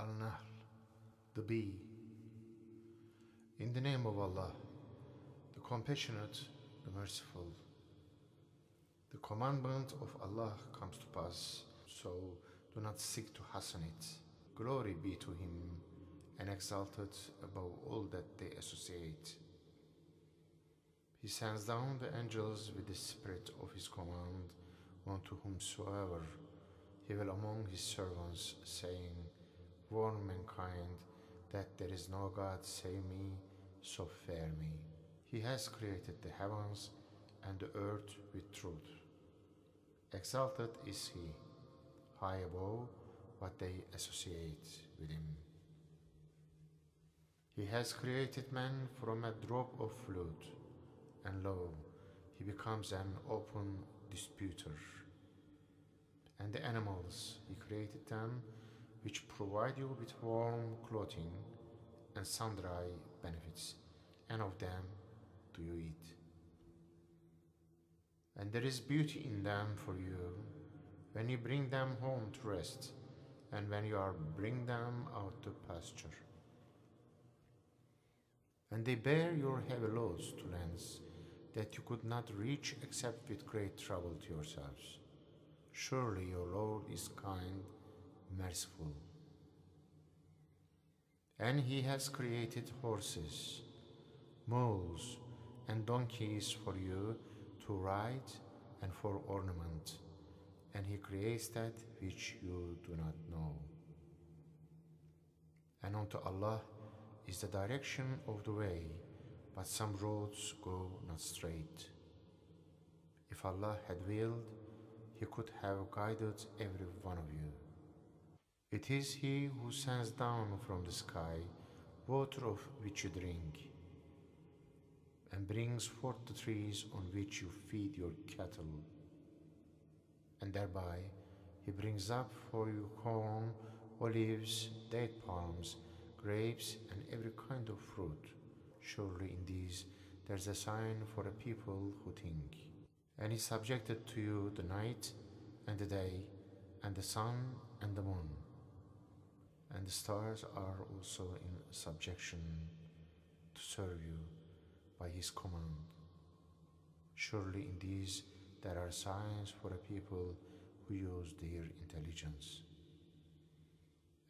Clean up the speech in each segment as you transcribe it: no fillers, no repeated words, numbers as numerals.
AL-NAHL, the bee. In the name of Allah, the compassionate, the merciful. The commandment of Allah comes to pass, so do not seek to hasten it. Glory be to Him, and exalted above all that they associate. He sends down the angels with the spirit of His command unto whomsoever He will among His servants, saying, warn mankind that there is no God save me, so fear me. He has created the heavens and the earth with truth. Exalted is He, high above what they associate with Him. He has created man from a drop of fluid, and lo, he becomes an open disputer. And the animals, He created them, which provide you with warm clothing and sundry benefits, and of them do you eat. And there is beauty in them for you, when you bring them home to rest, and when you are bring them out to pasture. And they bear your heavy loads to lands that you could not reach except with great trouble to yourselves. Surely your Lord is kind, merciful. And He has created horses, mules, and donkeys for you to ride and for ornament, and He creates that which you do not know. And unto Allah is the direction of the way, but some roads go not straight. If Allah had willed, He could have guided every one of you. It is He who sends down from the sky water of which you drink, and brings forth the trees on which you feed your cattle, and thereby He brings up for you corn, olives, date palms, grapes, and every kind of fruit. Surely in these there is a sign for a people who think. And He subjected to you the night and the day, and the sun and the moon, and the stars are also in subjection to serve you by His command. Surely in these there are signs for a people who use their intelligence.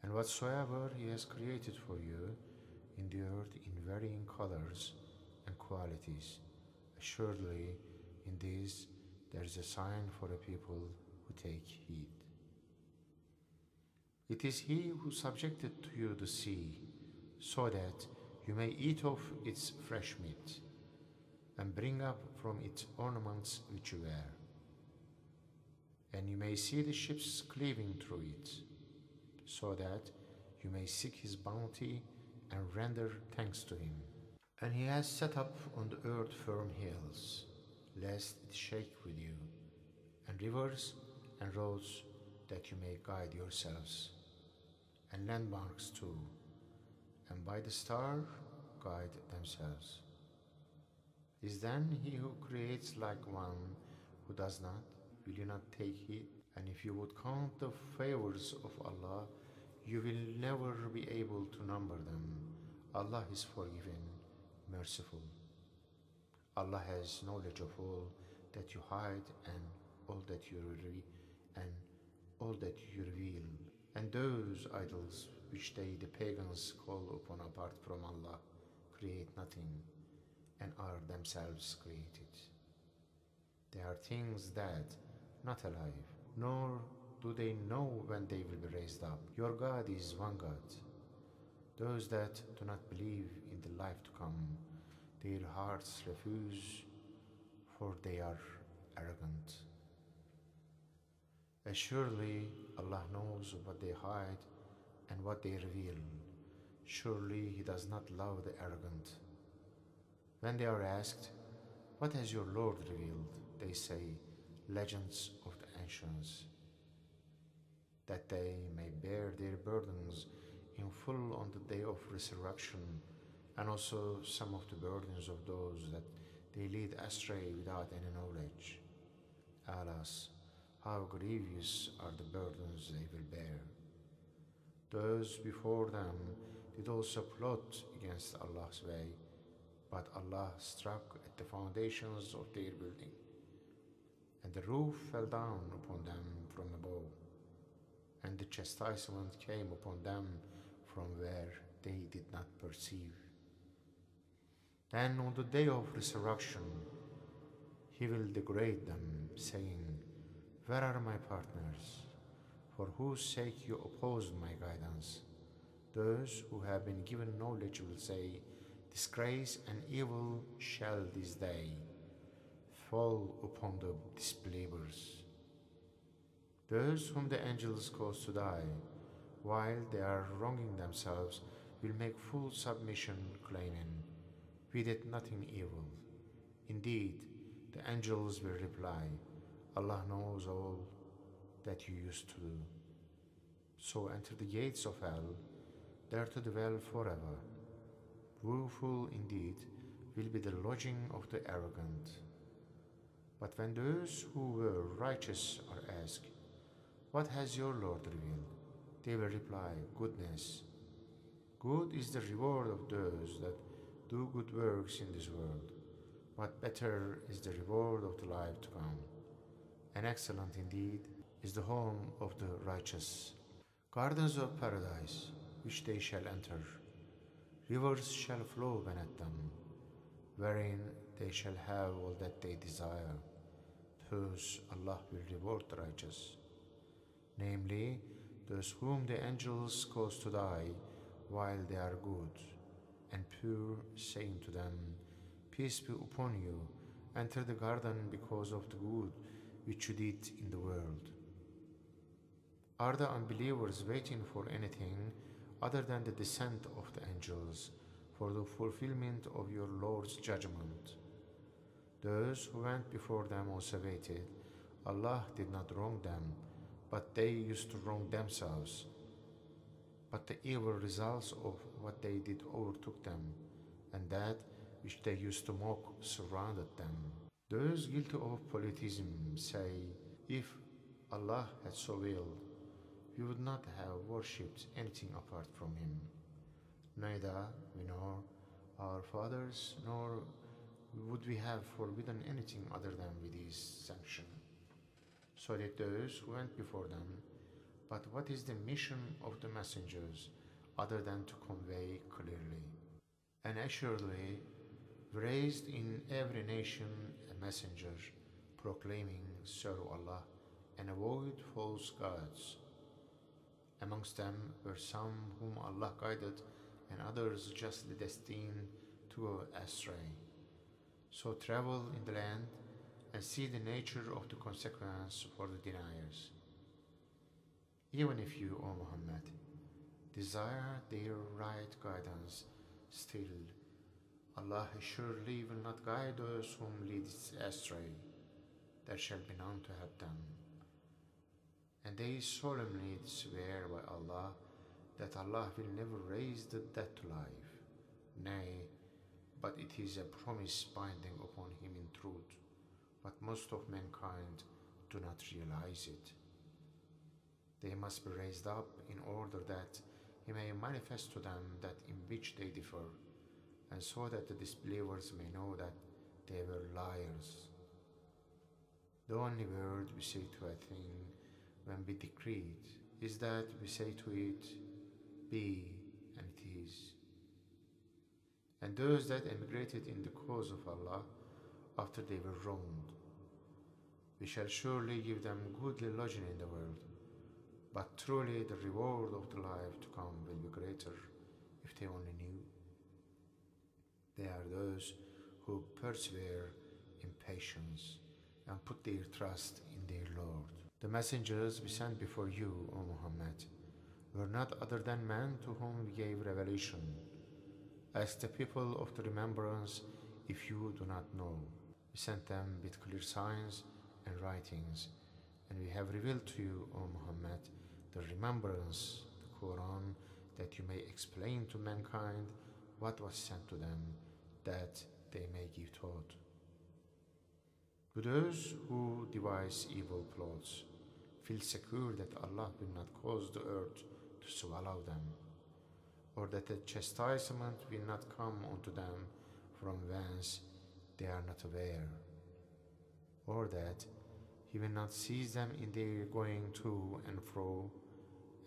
And whatsoever He has created for you in the earth in varying colors and qualities, assuredly in these there is a sign for a people who take heed. It is He who subjected to you the sea, so that you may eat of its fresh meat, and bring up from its ornaments which you wear. And you may see the ships cleaving through it, so that you may seek His bounty and render thanks to Him. And He has set up on the earth firm hills, lest it shake with you, and rivers and roads that you may guide yourselves, and landmarks too, and by the star guide themselves. Is then He who creates like one who does not? Will you not take heed? And if you would count the favors of Allah, you will never be able to number them. Allah is forgiving, merciful. Allah has knowledge of all that you hide and all that you reveal. And those idols which they, the pagans, call upon apart from Allah, create nothing and are themselves created. They are things that not alive, nor do they know when they will be raised up. Your God is one God. Those that do not believe in the life to come, their hearts refuse, for they are arrogant. Assuredly, Allah knows what they hide and what they reveal. Surely He does not love the arrogant. When they are asked, what has your Lord revealed? They say, legends of the ancients, that they may bear their burdens in full on the day of resurrection, and also some of the burdens of those that they lead astray without any knowledge. Alas, how grievous are the burdens they will bear. Those before them did also plot against Allah's way, but Allah struck at the foundations of their building, and the roof fell down upon them from above, and the chastisement came upon them from where they did not perceive. Then on the day of resurrection, He will degrade them, saying, "Where are my partners, for whose sake you opposed my guidance?" Those who have been given knowledge will say, "Disgrace and evil shall this day fall upon the disbelievers." Those whom the angels cause to die, while they are wronging themselves, will make full submission, claiming, "We did nothing evil." Indeed, the angels will reply, "Allah knows all that you used to do." So enter the gates of hell, there to dwell forever. Woeful indeed will be the lodging of the arrogant. But when those who were righteous are asked, "What has your Lord revealed?" they will reply, "Goodness. Good is the reward of those that do good works in this world, but better is the reward of the life to come. And excellent indeed is the home of the righteous. Gardens of paradise, which they shall enter, rivers shall flow beneath them, wherein they shall have all that they desire. Thus Allah will reward the righteous, namely those whom the angels cause to die while they are good and pure, saying to them, "Peace be upon you, enter the garden because of the good which you did in the world." Are the unbelievers waiting for anything other than the descent of the angels for the fulfillment of your Lord's judgment? Those who went before them also waited. Allah did not wrong them, but they used to wrong themselves. But the evil results of what they did overtook them, and that which they used to mock surrounded them. Those guilty of polytheism say, "If Allah had so willed, we would not have worshipped anything apart from Him. Neither we nor our fathers, nor would we have forbidden anything other than with His sanction." So did those who went before them. But what is the mission of the messengers other than to convey clearly? And assuredly, we raised in every nation a messenger, proclaiming, "Serve Allah and avoid false gods." Amongst them were some whom Allah guided, and others justly destined to go astray. So travel in the land and see the nature of the consequence for the deniers. Even if you, O Muhammad, desire their right guidance, still Allah surely will not guide those whom leads astray. There shall be none to help them. And they solemnly swear by Allah that Allah will never raise the dead to life. Nay, but it is a promise binding upon Him in truth, but most of mankind do not realize it. They must be raised up in order that He may manifest to them that in which they differ, and so that the disbelievers may know that they were liars. The only word we say to a thing when we decree it is that we say to it, "Be," and it is. And those that emigrated in the cause of Allah after they were wronged, we shall surely give them goodly lodging in the world, but truly the reward of the life to come will be greater if they only knew. They are those who persevere in patience and put their trust in their Lord. The messengers we sent before you, O Muhammad, were not other than men to whom we gave revelation. Ask the people of the remembrance if you do not know. We sent them with clear signs and writings, and we have revealed to you, O Muhammad, the remembrance, the Quran, that you may explain to mankind what was sent to them, that they may give thought. To those who devise evil plots, feel secure that Allah will not cause the earth to swallow them, or that the chastisement will not come unto them from whence they are not aware, or that he will not seize them in their going to and fro,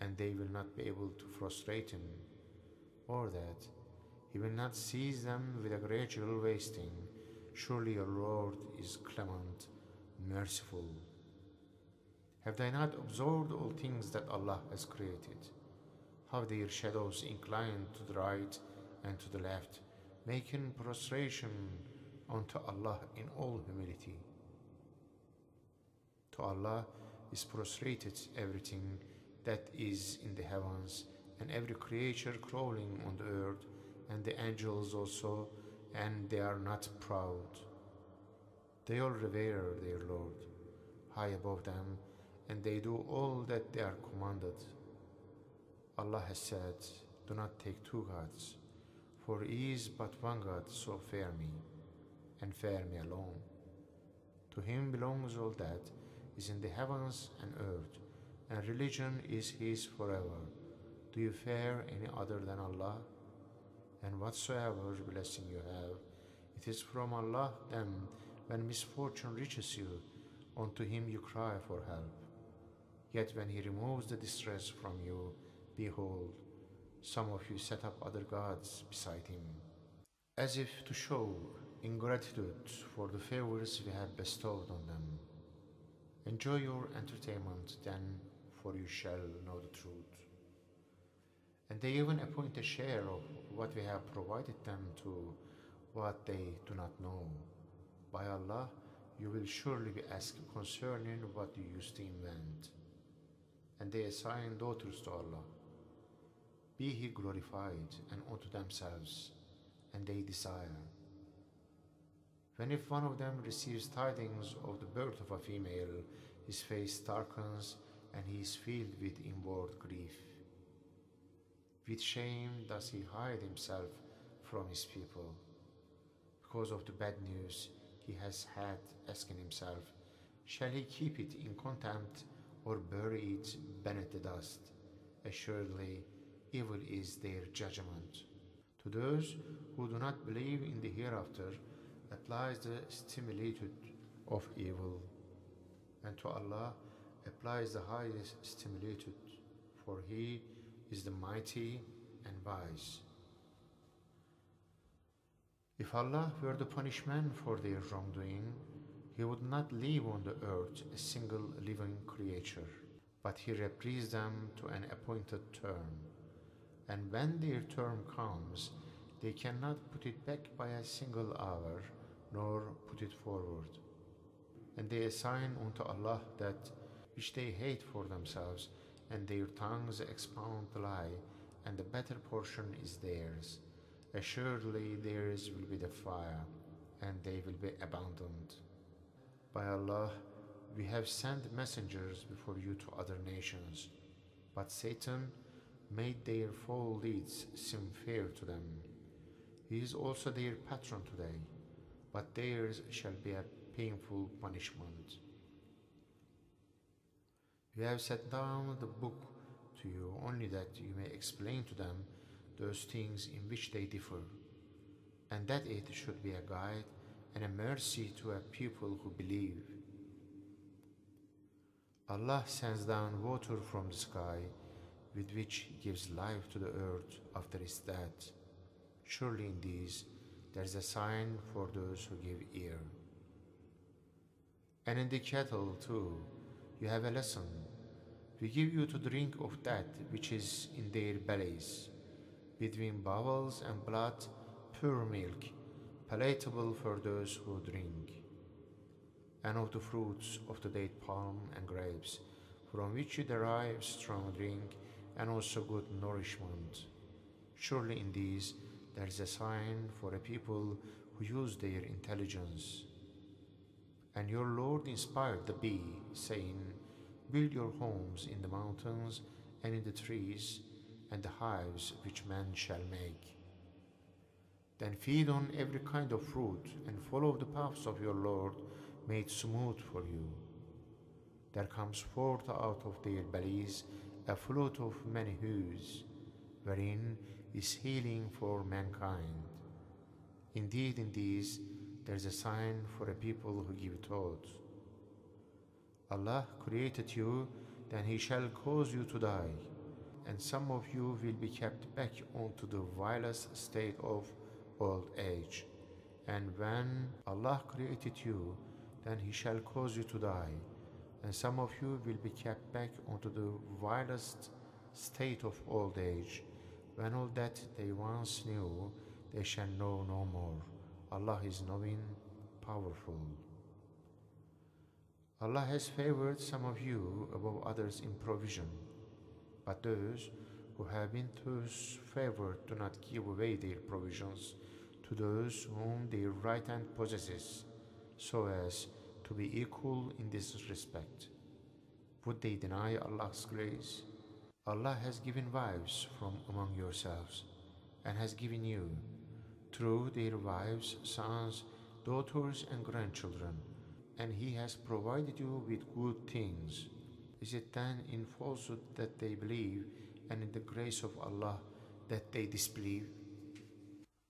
and they will not be able to frustrate him, or that he will not seize them with a gradual wasting. Surely your Lord is clement, merciful. Have they not observed all things that Allah has created? How their shadows incline to the right and to the left, making prostration unto Allah in all humility. To Allah is prostrated everything that is in the heavens, and every creature crawling on the earth, and the angels also, and they are not proud. They all revere their Lord, high above them, and they do all that they are commanded. Allah has said, do not take two gods, for He is but one God, so fear me, and fear me alone. To Him belongs all that is in the heavens and earth, and religion is His forever. Do you fear any other than Allah? And whatsoever blessing you have, it is from Allah. Then, when misfortune reaches you, unto Him you cry for help. Yet when He removes the distress from you, behold, some of you set up other gods beside Him, as if to show ingratitude for the favors we have bestowed on them. Enjoy your entertainment then, for you shall know the truth. And they even appoint a share of what we have provided them to what they do not know. By Allah, you will surely be asked concerning what you used to invent. And they assign daughters to Allah. Be He glorified, and unto themselves, and they desire. When if one of them receives tidings of the birth of a female, his face darkens, and he is filled with inward grief. With shame does he hide himself from his people, because of the bad news he has had, asking himself, shall he keep it in contempt, or bury it beneath the dust? Assuredly, evil is their judgment. To those who do not believe in the hereafter applies the similitude of evil, and to Allah applies the highest similitude, for He is the mighty and wise. If Allah were the punishment for their wrongdoing, He would not leave on the earth a single living creature, but He reprises them to an appointed term. And when their term comes, they cannot put it back by a single hour, nor put it forward. And they assign unto Allah that which they hate for themselves, and their tongues expound the lie, and the better portion is theirs. Assuredly theirs will be the fire, and they will be abandoned. By Allah, we have sent messengers before you to other nations, but Satan made their foul deeds seem fair to them. He is also their patron today, but theirs shall be a painful punishment. We have set down the book to you only that you may explain to them those things in which they differ, and that it should be a guide and a mercy to a people who believe. Allah sends down water from the sky, with which He gives life to the earth after its death. Surely in these there is a sign for those who give ear. And in the cattle too you have a lesson. We give you to drink of that which is in their bellies, between bowels and blood, pure milk, palatable for those who drink. And of the fruits of the date palm and grapes, from which you derive strong drink and also good nourishment. Surely in these there is a sign for a people who use their intelligence. And your Lord inspired the bee, saying, build your homes in the mountains and in the trees, and the hives which man shall make. Then feed on every kind of fruit, and follow the paths of your Lord made smooth for you. There comes forth out of their bellies a flood of many hues, wherein is healing for mankind. Indeed, in these there is a sign for a people who give thought. Allah created you, then He shall cause you to die, and some of you will be kept back onto the vilest state of old age. And when Allah created you, then He shall cause you to die, and some of you will be kept back onto the vilest state of old age. When all that they once knew, they shall know no more. Allah is knowing, powerful. Allah has favored some of you above others in provision, but those who have been thus favored do not give away their provisions to those whom their right hand possesses, so as to be equal in this respect. Would they deny Allah's grace? Allah has given wives from among yourselves, and has given you, through their wives, sons, daughters, and grandchildren, and He has provided you with good things. Is it then in falsehood that they believe, and in the grace of Allah that they disbelieve?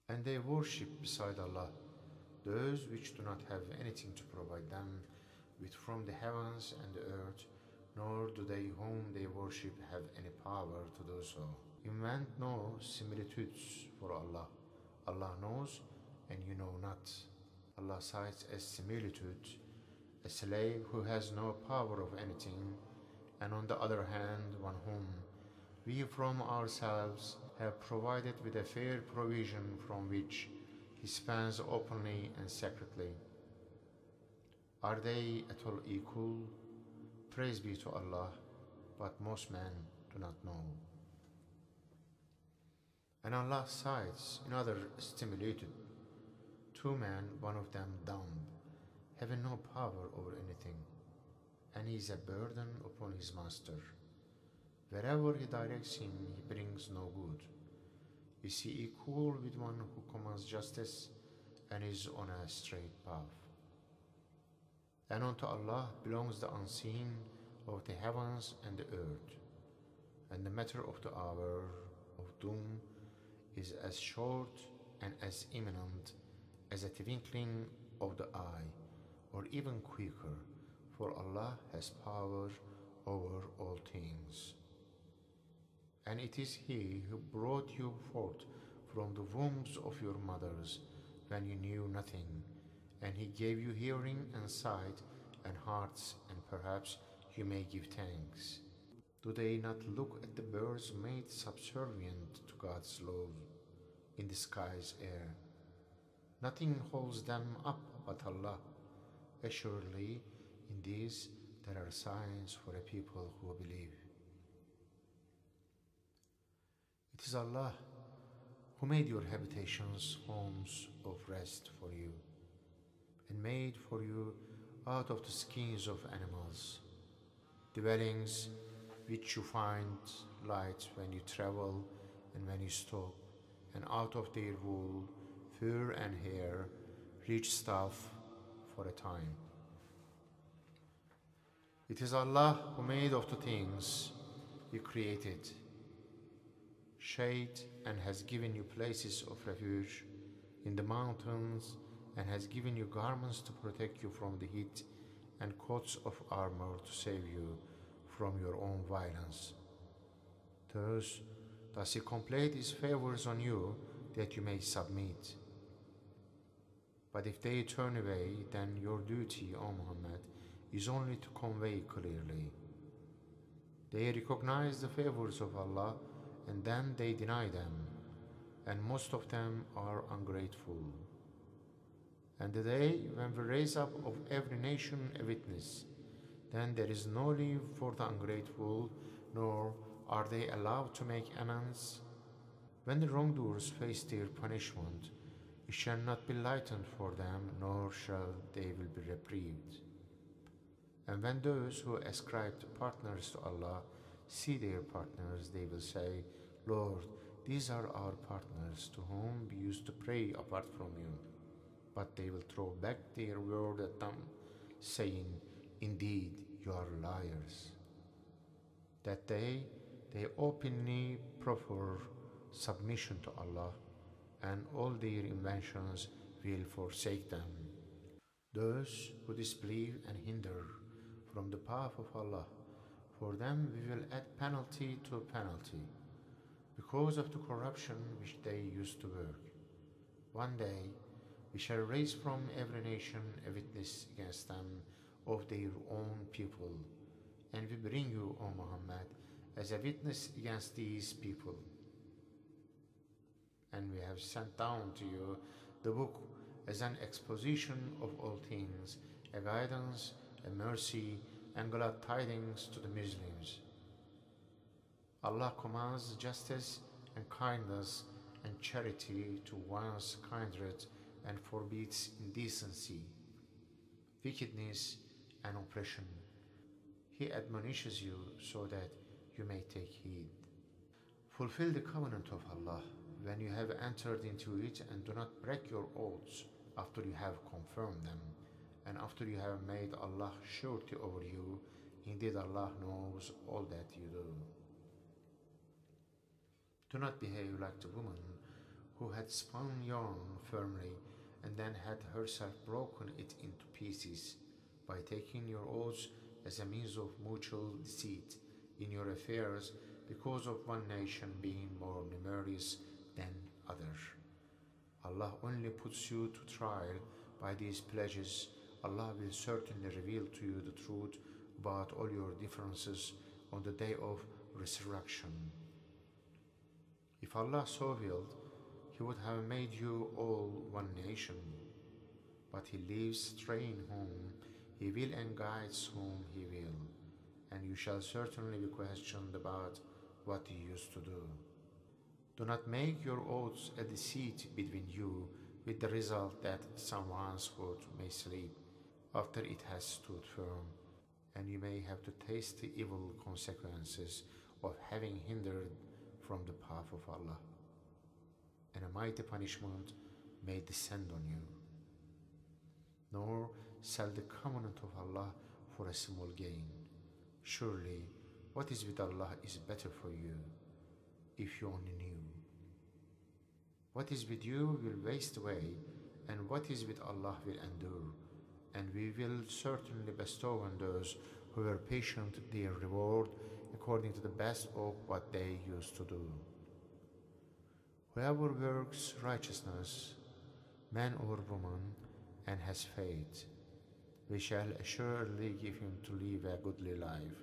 And they worship beside Allah those which do not have anything to provide them with from the heavens and the earth, nor do they whom they worship have any power to do so. Invent no similitudes for Allah. Allah knows, and you know not. Allah cites as similitude a slave who has no power of anything, and on the other hand one whom we from ourselves have provided with a fair provision from which he spends openly and secretly. Are they at all equal? Praise be to Allah, but most men do not know. And Allah cites another stimulated, two men, one of them dumb, having no power over anything, and he is a burden upon his master. Wherever he directs him, he brings no good. Is he equal with one who commands justice and is on a straight path? And unto Allah belongs the unseen of the heavens and the earth, and the matter of the hour of doom is as short and as imminent as a twinkling of the eye, or even quicker, for Allah has power over all things. And it is He who brought you forth from the wombs of your mothers when you knew nothing, and He gave you hearing and sight and hearts, and perhaps you may give thanks. Do they not look at the birds made subservient to God's law in the sky's air? Nothing holds them up but Allah. Assuredly, in these there are signs for a people who believe. It is Allah who made your habitations homes of rest for you, and made for you out of the skins of animals dwellings which you find light when you travel and when you stop, and out of their wool, fur and hair, rich stuff for a time. It is Allah who made of the things He created shade, and has given you places of refuge in the mountains, and has given you garments to protect you from the heat, and coats of armor to save you from your own violence. Thus does He complete His favors on you, that you may submit. But if they turn away, then your duty, O Muhammad, is only to convey clearly. They recognize the favors of Allah, and then they deny them, and most of them are ungrateful. And the day when we raise up of every nation a witness, then there is no leave for the ungrateful, nor are they allowed to make amends. When the wrongdoers face their punishment, it shall not be lightened for them, nor shall they will be reprieved. And when those who ascribed partners to Allah see their partners, they will say, Lord, these are our partners to whom we used to pray apart from you. But they will throw back their word at them, saying, Indeed, you are liars. That day they openly proffer submission to Allah, and all their inventions will forsake them. Those who disbelieve and hinder from the path of Allah, for them we will add penalty to penalty, because of the corruption which they used to work. One day we shall raise from every nation a witness against them of their own people, and we bring you, O Muhammad, as a witness against these people. And we have sent down to you the book as an exposition of all things, a guidance, a mercy, and glad tidings to the Muslims. Allah commands justice and kindness and charity to one's kindred and forbids indecency, wickedness, and oppression. He admonishes you so that you may take heed. Fulfill the covenant of Allah when you have entered into it, and do not break your oaths after you have confirmed them, and after you have made Allah surety over you. Indeed, Allah knows all that you do. Do not behave like the woman who had spun yarn firmly and then had herself broken it into pieces by taking your oaths as a means of mutual deceit in your affairs, because of one nation being more numerous than other. Allah only puts you to trial by these pledges. Allah will certainly reveal to you the truth about all your differences on the day of resurrection. If Allah so willed, He would have made you all one nation, but He leaves straying whom He will and guides whom He will, and you shall certainly be questioned about what you used to do. Do not make your oaths a deceit between you, with the result that someone's foot may slip after it has stood firm, and you may have to taste the evil consequences of having hindered from the path of Allah, and a mighty punishment may descend on you. Nor sell the covenant of Allah for a small gain. Surely what is with Allah is better for you, if you only knew. What is with you will waste away, and what is with Allah will endure, and we will certainly bestow on those who were patient their reward according to the best of what they used to do. Whoever works righteousness, man or woman, and has faith, we shall assuredly give him to live a goodly life,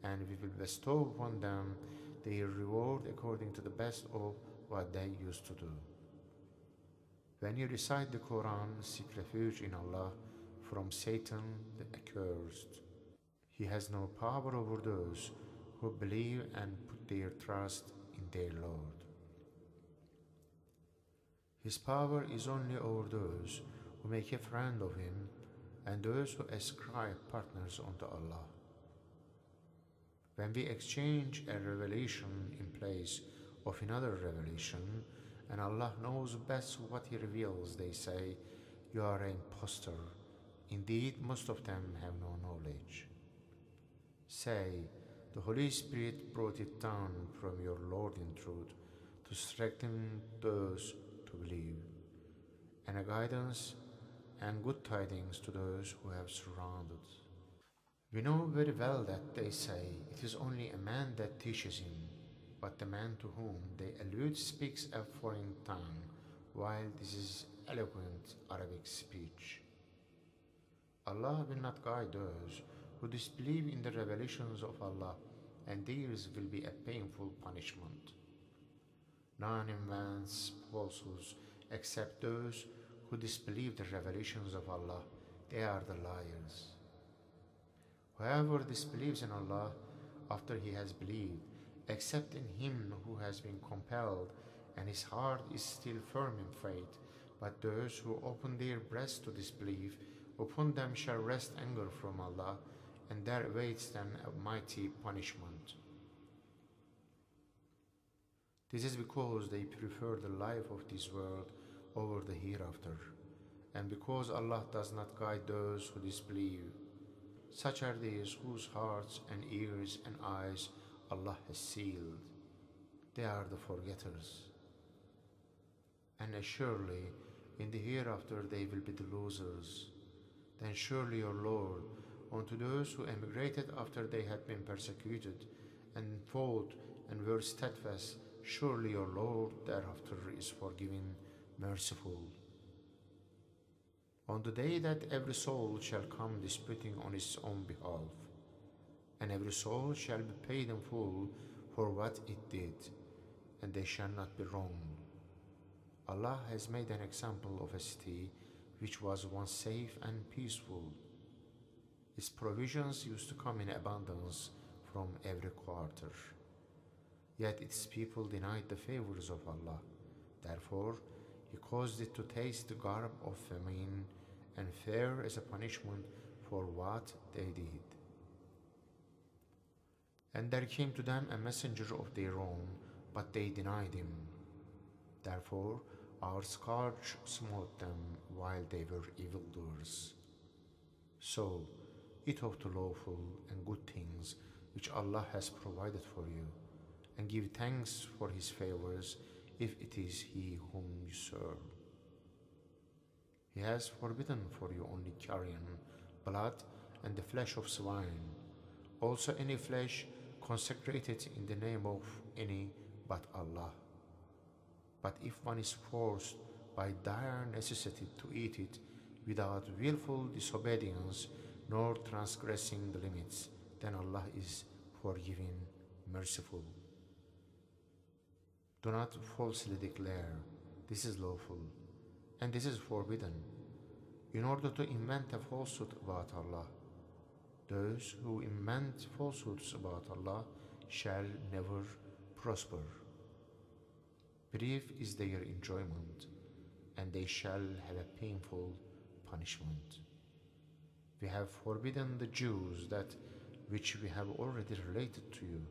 and we will bestow upon them their reward according to the best of what they used to do. When you recite the Quran, seek refuge in Allah from Satan the accursed. He has no power over those who believe and put their trust in their Lord. His power is only over those who make a friend of Him and those who ascribe partners unto Allah. When we exchange a revelation in place of another revelation, and Allah knows best what He reveals, they say, "You are an impostor. Indeed, most of them have no knowledge." Say, "The Holy Spirit brought it down from your Lord in truth to strengthen those to believe, and a guidance and good tidings to those who have surrounded." We know very well that they say it is only a man that teaches him, but the man to whom they allude speaks a foreign tongue, while this is eloquent Arabic speech. Allah will not guide those who disbelieve in the revelations of Allah, and theirs will be a painful punishment. None invents falsehoods except those who disbelieve the revelations of Allah. They are the liars. Whoever disbelieves in Allah after he has believed, except in him who has been compelled, and his heart is still firm in faith, but those who open their breasts to disbelief, upon them shall rest anger from Allah, and there awaits them a mighty punishment. This is because they prefer the life of this world over the hereafter, and because Allah does not guide those who disbelieve. Such are these whose hearts and ears and eyes Allah has sealed. They are the forgetters. And surely in the hereafter they will be the losers. Then surely your Lord, unto those who emigrated after they had been persecuted and fought and were steadfast, surely your Lord thereafter is forgiving, merciful. On the day that every soul shall come disputing on its own behalf, and every soul shall be paid in full for what it did, and they shall not be wronged. Allah has made an example of a city which was once safe and peaceful. Its provisions used to come in abundance from every quarter. Yet its people denied the favors of Allah. Therefore, He caused it to taste the garb of famine and fear as a punishment for what they did. And there came to them a messenger of their own, but they denied him. Therefore, our scourge smote them while they were evildoers. So, eat of the lawful and good things which Allah has provided for you, and give thanks for His favors if it is He whom you serve. He has forbidden for you only carrion, blood, and the flesh of swine, also any flesh consecrated in the name of any but Allah. But if one is forced by dire necessity to eat it without willful disobedience nor transgressing the limits, then Allah is forgiving, merciful. Do not falsely declare, this is lawful, and this is forbidden, in order to invent a falsehood about Allah. Those who invent falsehoods about Allah shall never prosper. Brief is their enjoyment, and they shall have a painful punishment. We have forbidden the Jews that which we have already related to you.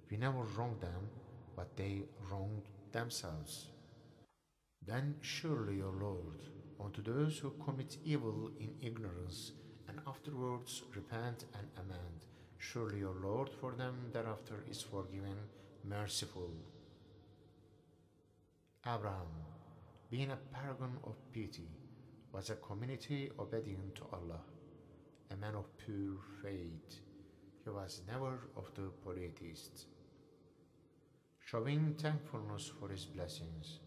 We never wronged them, but they wronged themselves. Then surely your Lord, unto those who commit evil in ignorance, and afterwards repent and amend, surely your Lord for them thereafter is forgiving, merciful. Abraham, being a paragon of piety, was a community obedient to Allah, a man of pure faith. He was never of the polytheists. Showing thankfulness for His blessings,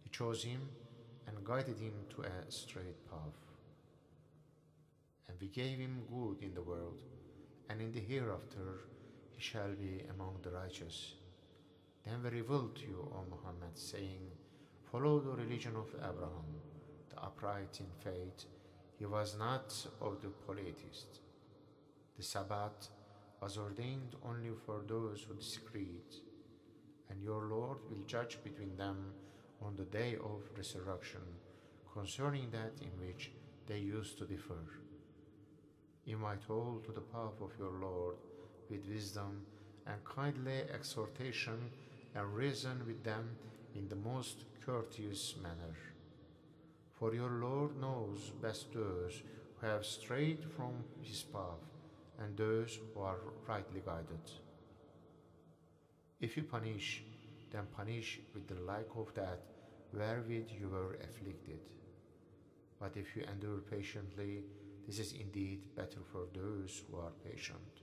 He chose him and guided him to a straight path. And we gave him good in the world, and in the hereafter he shall be among the righteous. Then we revealed to you, O Muhammad, saying, follow the religion of Abraham, the upright in faith. He was not of the polytheists. The Sabbath was ordained only for those who disagreed, and your Lord will judge between them on the day of resurrection concerning that in which they used to differ. Invite all to the path of your Lord with wisdom and kindly exhortation, and reason with them in the most courteous manner. For your Lord knows best those who have strayed from His path and those who are rightly guided. If you punish, then punish with the like of that wherewith you were afflicted. But if you endure patiently, this is indeed better for those who are patient.